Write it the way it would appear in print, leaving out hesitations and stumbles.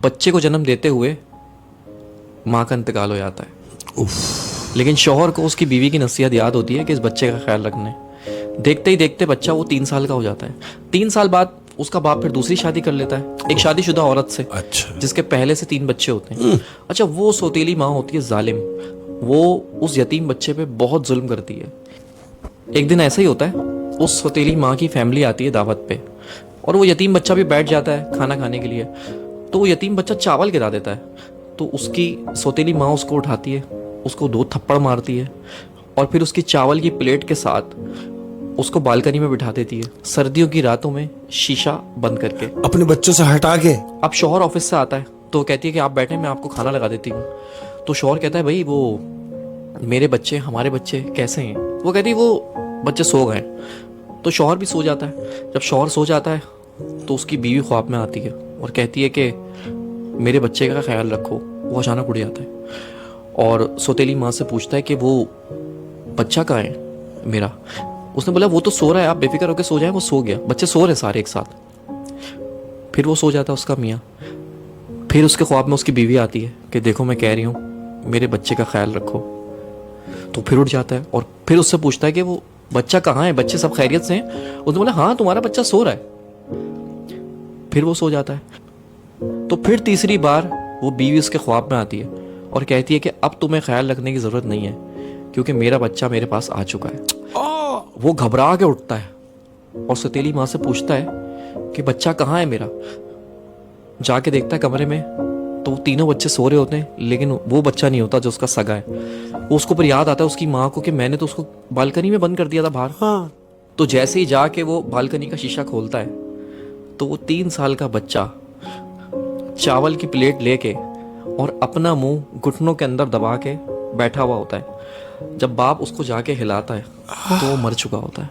बच्चे को जन्म देते हुए माँ का इंतकाल हो जाता है। लेकिन शौहर को उसकी बीवी की नसीहत याद होती है कि इस बच्चे का ख्याल रखना है। देखते ही देखते बच्चा वो 3 साल का हो जाता है। 3 साल बाद उसका बाप फिर दूसरी शादी कर लेता है एक शादीशुदा औरत से। अच्छा। जिसके पहले से 3 बच्चे होते हैं। अच्छा, वो सौतेली माँ होती है जालिम। वो उस यतीम बच्चे पे बहुत जुल्म करती है। एक दिन ऐसा ही होता है, उस सौतेली माँ की फैमिली आती है दावत पे और वो यतीम बच्चा भी बैठ जाता है खाना खाने के लिए। तो वो यतीम बच्चा चावल गिरा देता है। तो उसकी सौतेली माँ उसको उठाती है, उसको 2 थप्पड़ मारती है और फिर उसकी चावल की प्लेट के साथ उसको बालकनी में बिठा देती है, सर्दियों की रातों में शीशा बंद करके। अपने बच्चों से हटा के। अब शौहर ऑफिस से आता है तो वो कहती है कि आप बैठे, मैं आपको खाना लगा देती हूँ। तो शौहर कहता है, भाई वो मेरे बच्चे, हमारे बच्चे कैसे हैं? वो कहती है वो बच्चे सो गए। तो शौहर भी सो जाता है। जब शौहर सो जाता है तो उसकी बीवी ख्वाब में आती है और कहती है कि मेरे बच्चे का ख्याल रखो। वो अचानक उड़ जाता है और सौतेली माँ से पूछता है कि वो बच्चा कहाँ है मेरा? उसने बोला वो तो सो रहा है, आप बेफिक्र होकर सो जाए। वो सो गया, बच्चे सो रहे सारे एक साथ। फिर वो सो जाता है उसका मियाँ। फिर उसके ख्वाब में उसकी बीवी आती है कि देखो मैं कह रही हूँ मेरे बच्चे का ख्याल रखो। तो फिर उठ जाता है और फिर उससे पूछता है कि वो बच्चा कहाँ है, बच्चे सब खैरियत से हैं? उसने बोला हाँ, तुम्हारा बच्चा सो रहा है। फिर वो सो जाता है। तो फिर तीसरी बार वो बीवी उसके ख्वाब में आती है और कहती है कि अब तुम्हें ख्याल रखने की जरूरत नहीं है क्योंकि मेरा बच्चा मेरे पास आ चुका है। वो घबरा के उठता है और सौतेली माँ से पूछता है कि बच्चा कहाँ है मेरा? जाके देखता है कमरे में तो तीनों बच्चे सो रहे होते हैं, लेकिन वो बच्चा नहीं होता जो उसका सगा है। वो उसको पर याद आता है उसकी माँ को कि मैंने तो उसको बालकनी में बंद कर दिया था बाहर। हाँ। तो जैसे ही जाके वो बालकनी का शीशा खोलता है तो वो 3 साल का बच्चा चावल की प्लेट लेके और अपना मुंह घुटनों के अंदर दबा के बैठा हुआ होता है। जब बाप उसको जाके हिलाता है तो वो मर चुका होता है।